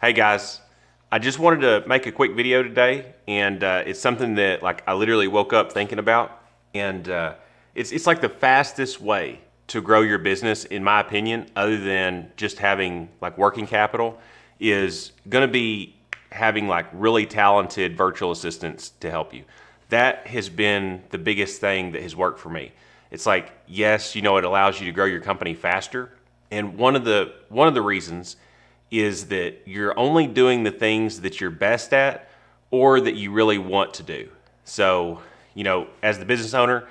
Hey guys, I just wanted to make a quick video today, and it's something that I literally woke up thinking about, and it's like the fastest way to grow your business, in my opinion, other than just having working capital, is going to be having really talented virtual assistants to help you. That has been the biggest thing that has worked for me. It's yes, it allows you to grow your company faster, and one of the reasons is that you're only doing the things that you're best at or that you really want to do. So, as the business owner,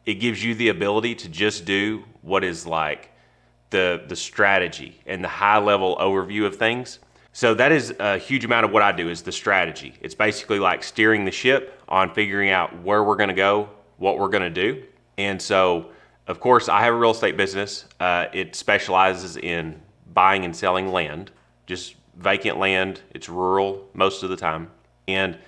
it gives you the ability to just do what is the strategy and the high level overview of things. So that is a huge amount of what I do is the strategy. It's basically like steering the ship on figuring out where we're gonna go, what we're gonna do. And so, of course, I have a real estate business. It specializes in buying and selling land, just vacant land. It's rural most of the time. And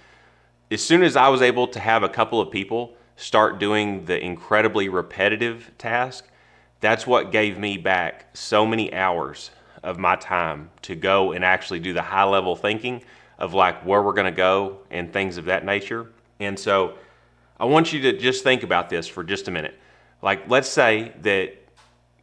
as soon as I was able to have a couple of people start doing the incredibly repetitive task, that's what gave me back so many hours of my time to go and actually do the high level thinking of where we're gonna go and things of that nature. And so I want you to just think about this for just a minute. Let's say that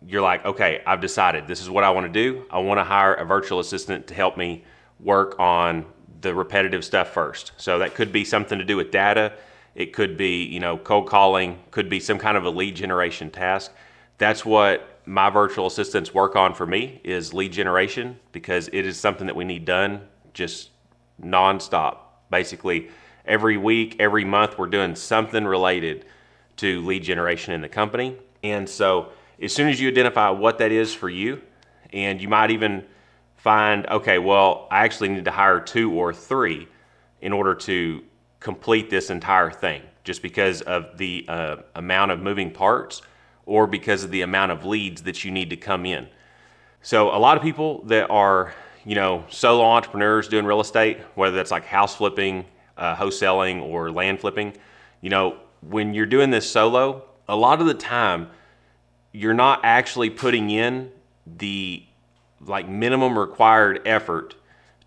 you're okay, I've decided this is what I want to do. I want to hire a virtual assistant to help me work on the repetitive stuff first. So that could be something to do with data. It could be, cold calling, could be some kind of a lead generation task. That's what my virtual assistants work on for me, is lead generation, because it is something that we need done just nonstop. Basically, every week, every month, we're doing something related to lead generation in the company. And so as soon as you identify what that is for you, and you might even find, okay, well, I actually need to hire 2 or 3 in order to complete this entire thing, just because of the amount of moving parts or because of the amount of leads that you need to come in. So a lot of people that are, solo entrepreneurs doing real estate, whether that's house flipping, wholesaling, or land flipping, when you're doing this solo, a lot of the time, you're not actually putting in the minimum required effort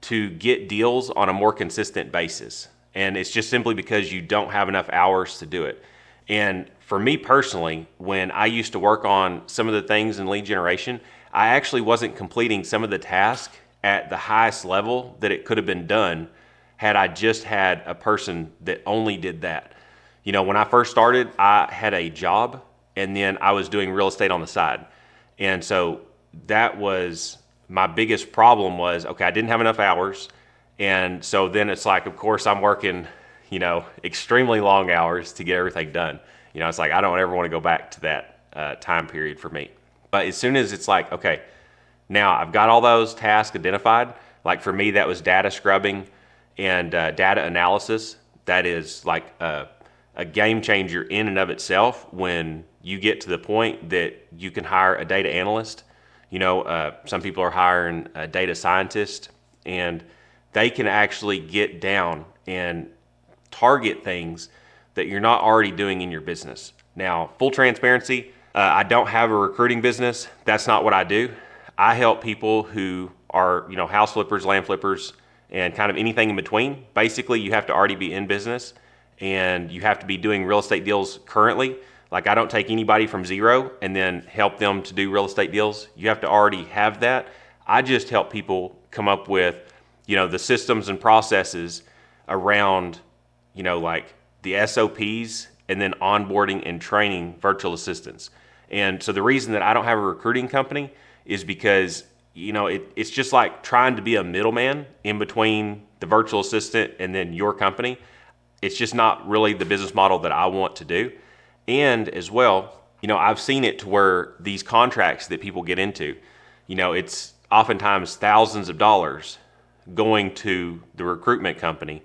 to get deals on a more consistent basis. And it's just simply because you don't have enough hours to do it. And for me personally, when I used to work on some of the things in lead generation, I actually wasn't completing some of the tasks at the highest level that it could have been done had I just had a person that only did that. When I first started, I had a job, and then I was doing real estate on the side. And so that was my biggest problem was, okay, I didn't have enough hours. And so then it's of course I'm working, extremely long hours to get everything done. It's I don't ever want to go back to that time period for me. But as soon as it's okay, now I've got all those tasks identified. For me, that was data scrubbing and data analysis. That is a game changer in and of itself when you get to the point that you can hire a data analyst. Some people are hiring a data scientist, and they can actually get down and target things that you're not already doing in your business. Now, full transparency, I don't have a recruiting business. That's not what I do. I help people who are, house flippers, land flippers, and kind of anything in between. Basically, you have to already be in business, and you have to be doing real estate deals currently. I don't take anybody from zero and then help them to do real estate deals. You have to already have that. I just help people come up with, the systems and processes around, the SOPs, and then onboarding and training virtual assistants. And so the reason that I don't have a recruiting company is because, it's just trying to be a middleman in between the virtual assistant and then your company. It's just not really the business model that I want to do. And as well, I've seen it to where these contracts that people get into, it's oftentimes thousands of dollars going to the recruitment company.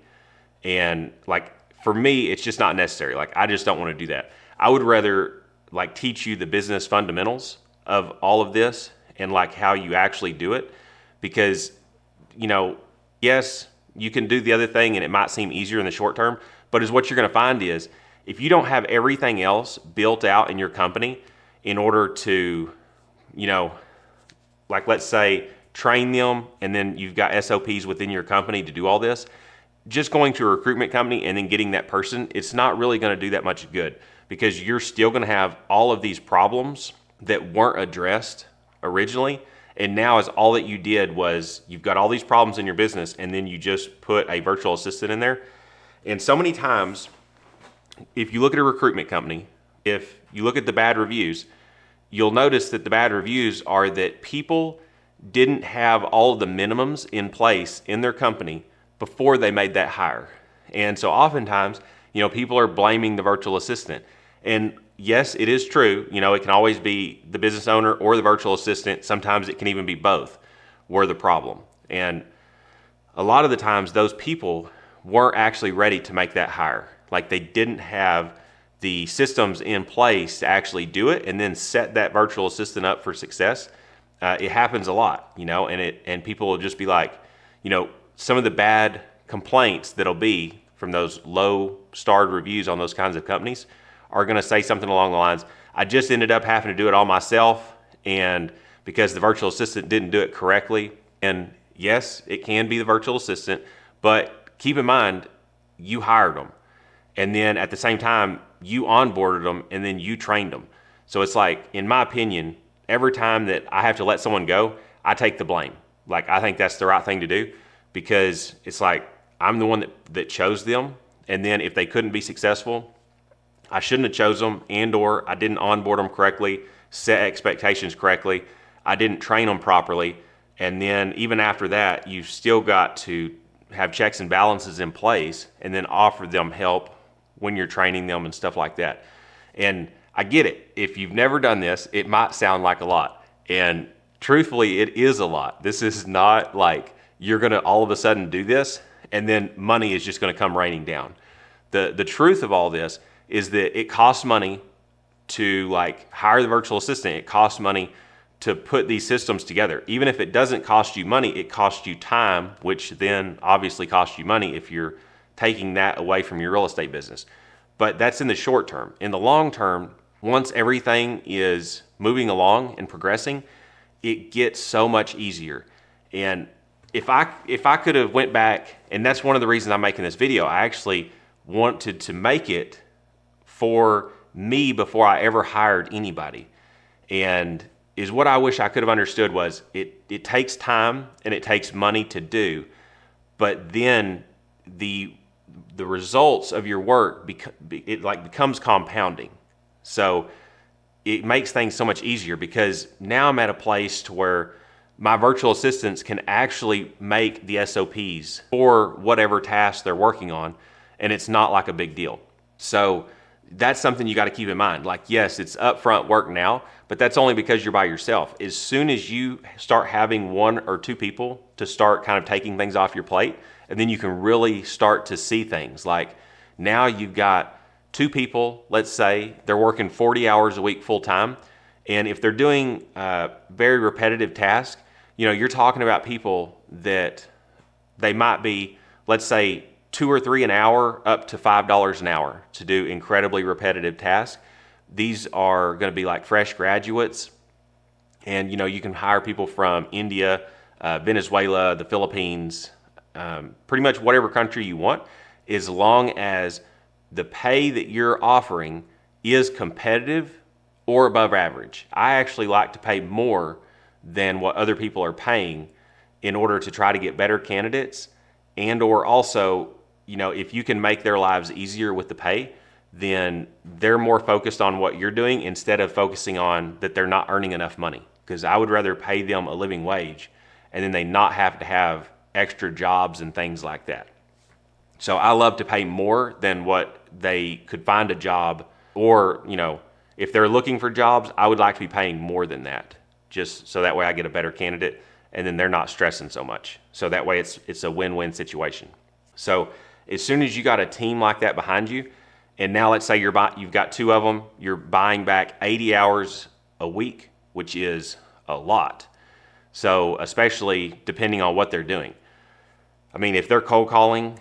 And for me, it's just not necessary. I just don't want to do that. I would rather teach you the business fundamentals of all of this and how you actually do it. Because, yes, you can do the other thing and it might seem easier in the short term, but is what you're going to find is if you don't have everything else built out in your company in order to, let's say train them, and then you've got SOPs within your company to do all this, just going to a recruitment company and then getting that person, it's not really going to do that much good, because you're still going to have all of these problems that weren't addressed originally. And now is all that you did was you've got all these problems in your business, and then you just put a virtual assistant in there. And so many times, if you look at a recruitment company, if you look at the bad reviews, you'll notice that the bad reviews are that people didn't have all of the minimums in place in their company before they made that hire. And so oftentimes, people are blaming the virtual assistant. And yes, it is true. It can always be the business owner or the virtual assistant. Sometimes it can even be both were the problem. And a lot of the times those people weren't actually ready to make that hire. Like, they didn't have the systems in place to actually do it and then set that virtual assistant up for success. It happens a lot, and people will just be like, some of the bad complaints that'll be from those low starred reviews on those kinds of companies are going to say something along the lines, I just ended up having to do it all myself, and because the virtual assistant didn't do it correctly. And yes, it can be the virtual assistant, but keep in mind, you hired them. And then at the same time, you onboarded them and then you trained them. So it's like, in my opinion, every time that I have to let someone go, I take the blame. Like, I think that's the right thing to do, because it's like, I'm the one that chose them. And then if they couldn't be successful, I shouldn't have chose them, or I didn't onboard them correctly, set expectations correctly. I didn't train them properly. And then even after that, you've still got to have checks and balances in place and then offer them help when you're training them and stuff like that. And I get it. If you've never done this, it might sound like a lot. And truthfully, it is a lot. This is not like you're going to all of a sudden do this and then money is just going to come raining down. The truth of all this is that it costs money to hire the virtual assistant. It costs money to put these systems together. Even if it doesn't cost you money, it costs you time, which then obviously costs you money if you're taking that away from your real estate business. But that's in the short term. In the long term, once everything is moving along and progressing, it gets so much easier. And if I could have went back, and that's one of the reasons I'm making this video, I actually wanted to make it for me before I ever hired anybody. And is what I wish I could have understood was it takes time and it takes money to do, but then the results of your work becomes compounding. So it makes things so much easier, because now I'm at a place to where my virtual assistants can actually make the SOPs for whatever task they're working on, and it's not like a big deal. So that's something you got to keep in mind. Like, yes, it's upfront work now, but that's only because you're by yourself. As soon as you start having one or two people to start kind of taking things off your plate, and then you can really start to see things. Like, now you've got two people, let's say they're working 40 hours a week full time. And if they're doing very repetitive tasks, you're talking about people that they might be, let's say, 2 or 3 an hour up to $5 an hour to do incredibly repetitive tasks. These are going to be like fresh graduates. And, you can hire people from India, Venezuela, the Philippines, pretty much whatever country you want, as long as the pay that you're offering is competitive or above average. I actually like to pay more than what other people are paying in order to try to get better candidates, and or also, if you can make their lives easier with the pay, then they're more focused on what you're doing instead of focusing on that they're not earning enough money. Because I would rather pay them a living wage and then they not have to have extra jobs and things like that. So I love to pay more than what they could find a job, or, if they're looking for jobs, I would like to be paying more than that, just so that way I get a better candidate and then they're not stressing so much. So that way it's a win-win situation. So as soon as you got a team like that behind you, and now let's say you've got two of them, you're buying back 80 hours a week, which is a lot. So especially depending on what they're doing. I mean, if they're cold calling,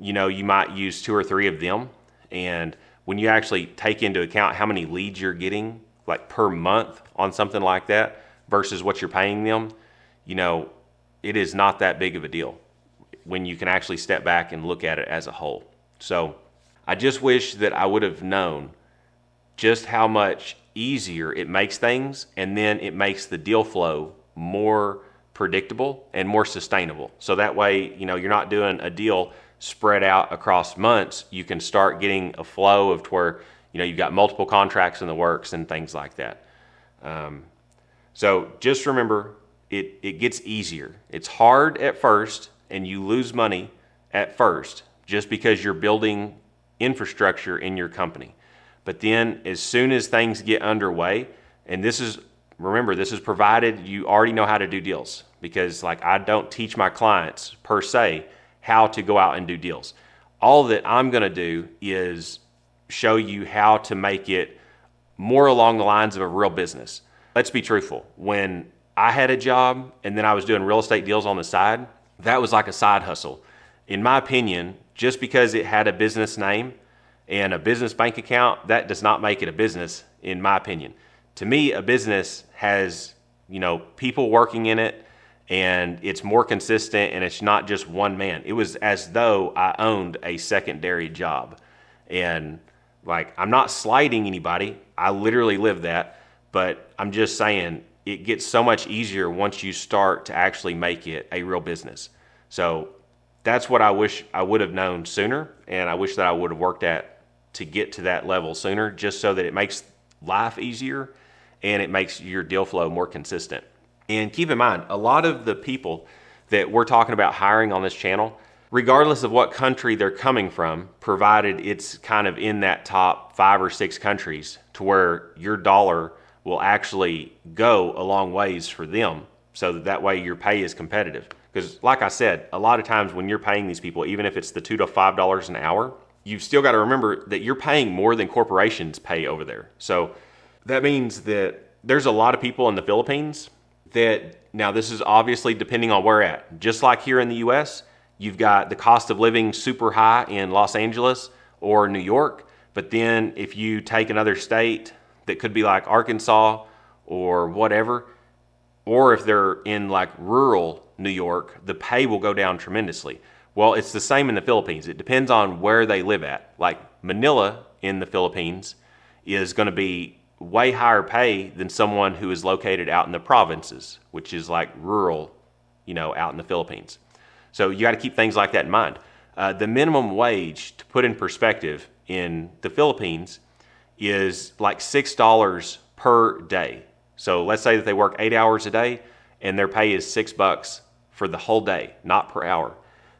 you might use 2 or 3 of them. And when you actually take into account how many leads you're getting, like per month on something like that, versus what you're paying them, it is not that big of a deal when you can actually step back and look at it as a whole. So I just wish that I would have known just how much easier it makes things, and then it makes the deal flow more predictable and more sustainable. So that way, you're not doing a deal spread out across months. You can start getting a flow of to where, you've got multiple contracts in the works and things like that. So just remember, it gets easier. It's hard at first, and you lose money at first just because you're building infrastructure in your company. But then as soon as things get underway, and remember, this is provided you already know how to do deals, because I don't teach my clients per se how to go out and do deals. All that I'm going to do is show you how to make it more along the lines of a real business. Let's be truthful. When I had a job and then I was doing real estate deals on the side, that was like a side hustle. In my opinion, just because it had a business name and a business bank account, that does not make it a business, in my opinion. To me, a business has, people working in it, and it's more consistent, and it's not just one man. It was as though I owned a secondary job. And I'm not slighting anybody. I literally live that, but I'm just saying it gets so much easier once you start to actually make it a real business. So that's what I wish I would have known sooner, and I wish that I would have worked at to get to that level sooner, just so that it makes life easier and it makes your deal flow more consistent. And keep in mind, a lot of the people that we're talking about hiring on this channel, regardless of what country they're coming from, provided it's kind of in that top 5 or 6 countries to where your dollar will actually go a long ways for them, so that way your pay is competitive. Because like I said, a lot of times when you're paying these people, even if it's the $2 to $5 an hour, you've still got to remember that you're paying more than corporations pay over there. So that means that there's a lot of people in the Philippines that, now this is obviously depending on where we're at. Just like here in the US, you've got the cost of living super high in Los Angeles or New York. But then if you take another state that could be like Arkansas or whatever, or if they're in rural New York, the pay will go down tremendously. Well, it's the same in the Philippines. It depends on where they live at. Manila in the Philippines is going to be way higher pay than someone who is located out in the provinces, which is rural, out in the Philippines. So you got to keep things like that in mind. The minimum wage, to put in perspective, in the Philippines is $6 per day. So let's say that they work 8 hours a day and their pay is $6 for the whole day, not per hour.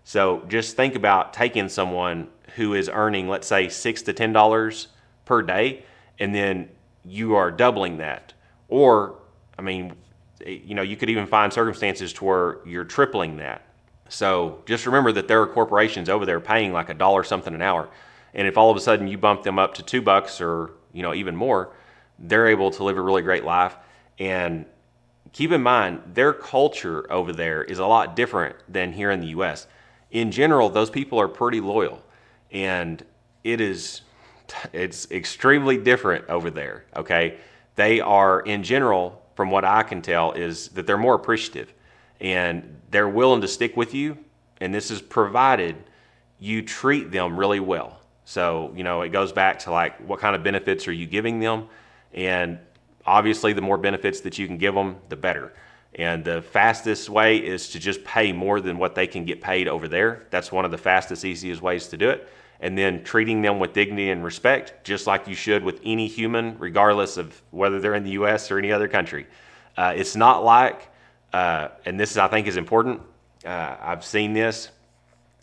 So just think about taking someone who is earning, let's say, $6 to $10 per day, and then you are doubling that. Or, you could even find circumstances to where you're tripling that. So just remember that there are corporations over there paying $1 something an hour. And if all of a sudden you bump them up to $2 or, even more, they're able to live a really great life. And keep in mind, their culture over there is a lot different than here in the US. In general, those people are pretty loyal, and it's extremely different over there, okay? They are, in general, from what I can tell, is that they're more appreciative, and they're willing to stick with you, and this is provided you treat them really well. So, it goes back to what kind of benefits are you giving them, and obviously the more benefits that you can give them, the better. And the fastest way is to just pay more than what they can get paid over there. That's one of the fastest, easiest ways to do it. And then treating them with dignity and respect, just like you should with any human, regardless of whether they're in the US or any other country. It's not and this I think is important. I've seen this,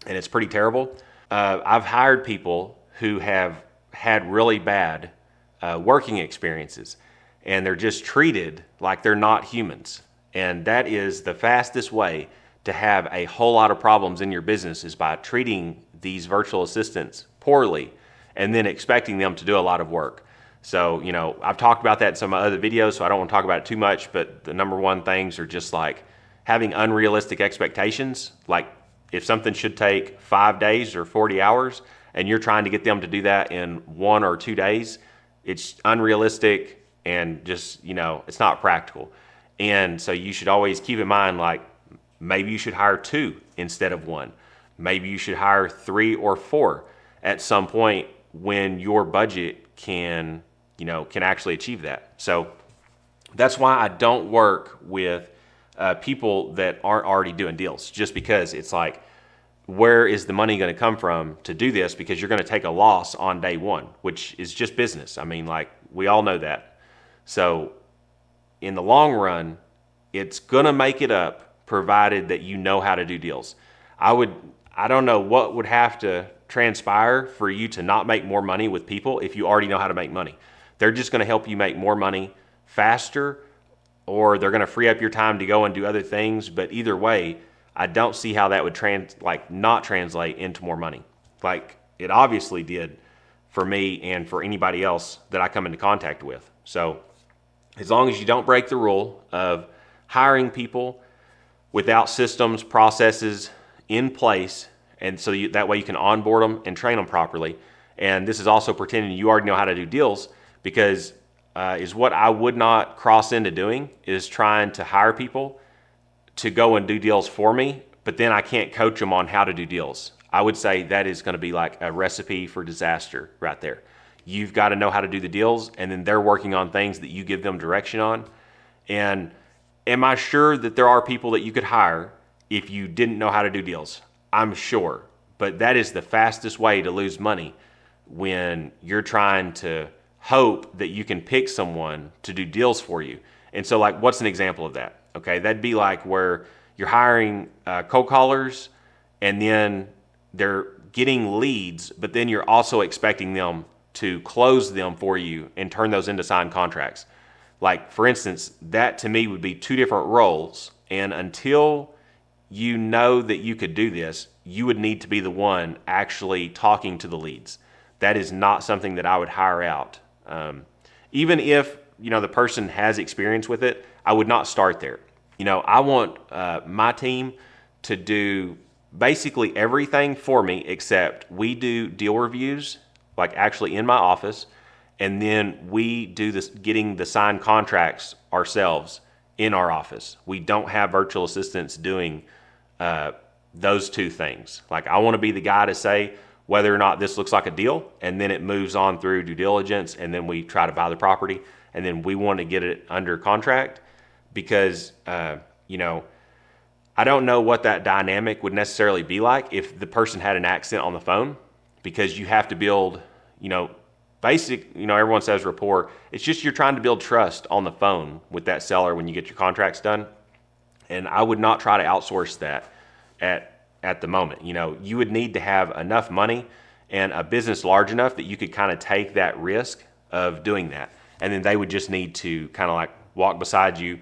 and it's pretty terrible. I've hired people who have had really bad working experiences, and they're just treated like they're not humans. And that is the fastest way to have a whole lot of problems in your business, is by treating these virtual assistants poorly and then expecting them to do a lot of work. So, I've talked about that in some of my other videos, so I don't want to talk about it too much, but the number one things are just having unrealistic expectations. If something should take 5 days or 40 hours and you're trying to get them to do that in 1 or 2 days, it's unrealistic and just, it's not practical. And so you should always keep in mind, Maybe you should hire 2 instead of 1. Maybe you should hire 3 or 4 at some point when your budget can actually achieve that. So that's why I don't work with people that aren't already doing deals, just because it's like, where is the money going to come from to do this? Because you're going to take a loss on day one, which is just business. I mean, like, we all know that. So in the long run, it's going to make it up, provided that you know how to do deals. I don't know what would have to transpire for you to not make more money with people if you already know how to make money. They're just going to help you make more money faster, or they're going to free up your time to go and do other things. But either way, I don't see how that would not translate into more money. Like it obviously did for me and for anybody else that I come into contact with. So as long as you don't break the rule of hiring people without systems, processes in place, and so that way you can onboard them and train them properly. And this is also pretending you already know how to do deals, because is what I would not cross into doing is trying to hire people to go and do deals for me, but then I can't coach them on how to do deals. I would say that is going to be like a recipe for disaster right there. You've got to know how to do the deals, and then they're working on things that you give them direction on. And am I sure that there are people that you could hire if you didn't know how to do deals? I'm sure, but that is the fastest way to lose money when you're trying to hope that you can pick someone to do deals for you. And so, like, what's an example of that? Okay, that'd be like where you're hiring cold callers, and then they're getting leads, but then you're also expecting them to close them for you and turn those into signed contracts. Like, for instance, that to me would be 2 different roles, and until you know that you could do this, you would need to be the one actually talking to the leads. That is not something that I would hire out. Even if the person has experience with it, I would not start there. I want my team to do basically everything for me, except we do deal reviews, like actually in my office, and then we do this getting the signed contracts ourselves in our office. We don't have virtual assistants doing those 2 things. Like, I want to be the guy to say whether or not this looks like a deal, and then it moves on through due diligence, and then we try to buy the property, and then we want to get it under contract, because I don't know what that dynamic would necessarily be like if the person had an accent on the phone, because you have to build, everyone says rapport. It's just you're trying to build trust on the phone with that seller when you get your contracts done. And I would not try to outsource that at the moment. You would need to have enough money and a business large enough that you could kind of take that risk of doing that. And then they would just need to kind of like walk beside you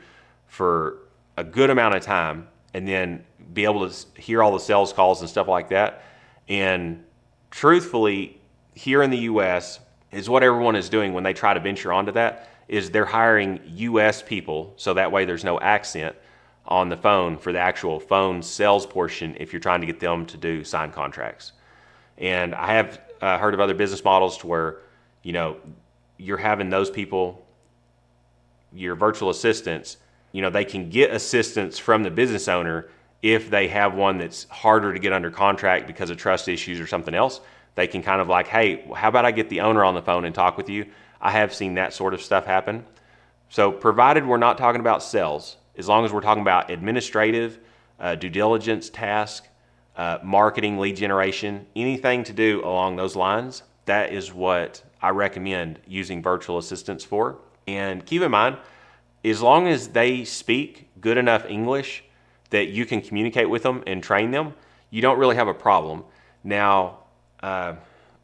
for a good amount of time, and then be able to hear all the sales calls and stuff like that. And truthfully, here in the US is what everyone is doing when they try to venture onto that, is they're hiring US people, so that way there's no accent on the phone for the actual phone sales portion if you're trying to get them to do signed contracts. And I have heard of other business models to where, you're having those people, your virtual assistants, they can get assistance from the business owner if they have one that's harder to get under contract because of trust issues or something else. They can kind of like, hey, how about I get the owner on the phone and talk with you? I have seen that sort of stuff happen. So provided we're not talking about sales, as long as we're talking about administrative, due diligence task, marketing, lead generation, anything to do along those lines, that is what I recommend using virtual assistants for. And keep in mind, as long as they speak good enough English that you can communicate with them and train them, you don't really have a problem. Now,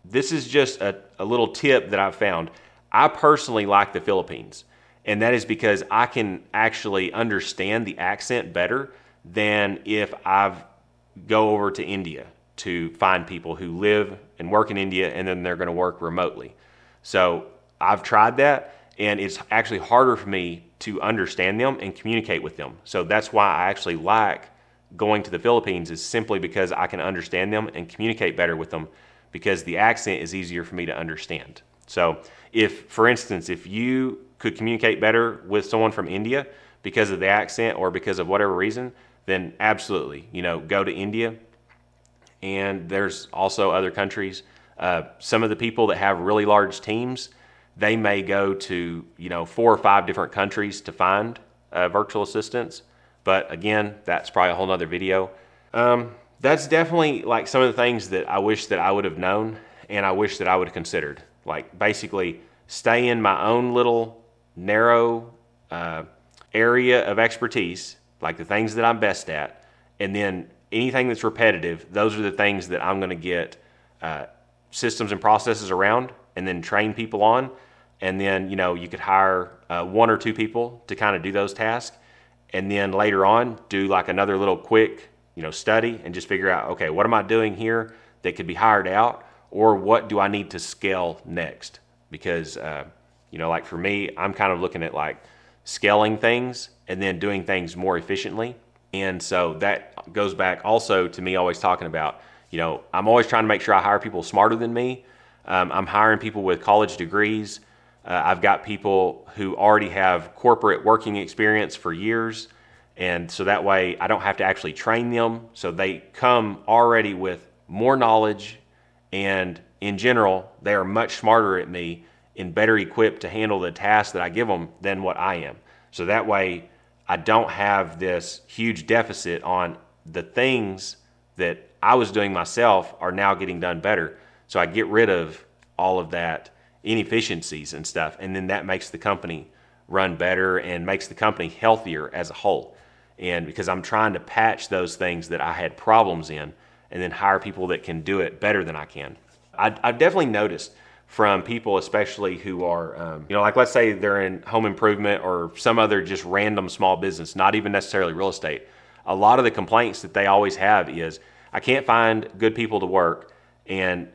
this is just a little tip that I've found. I personally like the Philippines, and that is because I can actually understand the accent better than if I go over to India to find people who live and work in India, and then they're going to work remotely. So I've tried that, and it's actually harder for me to understand them and communicate with them. So that's why I actually like going to the Philippines, is simply because I can understand them and communicate better with them, because the accent is easier for me to understand. So if, for instance, if you could communicate better with someone from India because of the accent or because of whatever reason, then absolutely, go to India. And there's also other countries. Some of the people that have really large teams, they may go to 4 or 5 different countries to find virtual assistants. But again, that's probably a whole nother video. That's definitely like some of the things that I wish that I would have known and I wish that I would have considered. Like basically stay in my own little narrow area of expertise, like the things that I'm best at, and then anything that's repetitive, those are the things that I'm going to get systems and processes around and then train people on. And then, you could hire 1 or 2 people to kind of do those tasks. And then later on, do like another little quick, study and just figure out, okay, what am I doing here that could be hired out? Or what do I need to scale next? Because, like for me, I'm kind of looking at like scaling things and then doing things more efficiently. And so that goes back also to me always talking about, I'm always trying to make sure I hire people smarter than me. I'm hiring people with college degrees. I've got people who already have corporate working experience for years. And so that way I don't have to actually train them. So they come already with more knowledge. And in general, they are much smarter at me and better equipped to handle the tasks that I give them than what I am. So that way I don't have this huge deficit on the things that I was doing myself are now getting done better. So I get rid of all of that inefficiencies and stuff. And then that makes the company run better and makes the company healthier as a whole. And because I'm trying to patch those things that I had problems in and then hire people that can do it better than I can. I've definitely noticed from people, especially who are, like let's say they're in home improvement or some other just random small business, not even necessarily real estate. A lot of the complaints that they always have is, I can't find good people to work. And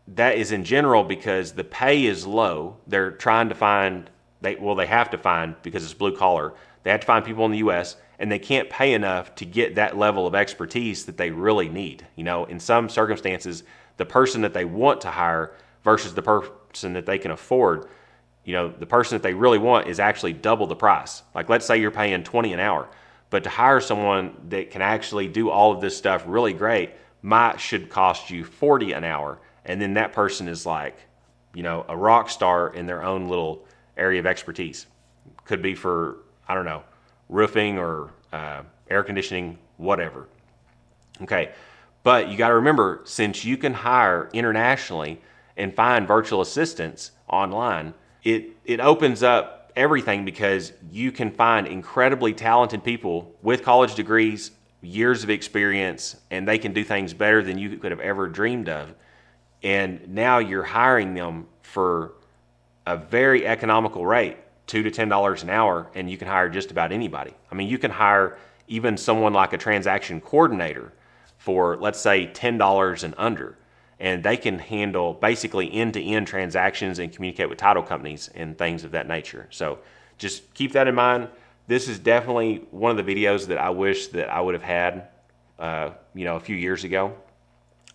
that is in general because the pay is low. They're trying to find, they have to find, because it's blue collar, they have to find people in the US and they can't pay enough to get that level of expertise that they really need. In some circumstances, the person that they want to hire versus the person that they can afford, the person that they really want is actually double the price. Like let's say you're paying $20 an hour, but to hire someone that can actually do all of this stuff really great should cost you $40 an hour. And then that person is like, a rock star in their own little area of expertise. Could be for, I don't know, roofing or air conditioning, whatever. Okay, but you got to remember, since you can hire internationally and find virtual assistants online, it opens up everything because you can find incredibly talented people with college degrees, years of experience, and they can do things better than you could have ever dreamed of. And now you're hiring them for a very economical rate, $2 to $10 an hour, and you can hire just about anybody. I mean, you can hire even someone like a transaction coordinator for, let's say, $10 and under. And they can handle basically end-to-end transactions and communicate with title companies and things of that nature. So just keep that in mind. This is definitely one of the videos that I wish that I would have had, a few years ago.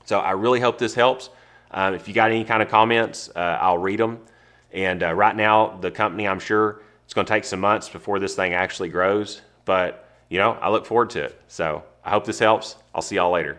So I really hope this helps. If you got any kind of comments, I'll read them. And right now, the company, I'm sure it's going to take some months before this thing actually grows. But, I look forward to it. So I hope this helps. I'll see y'all later.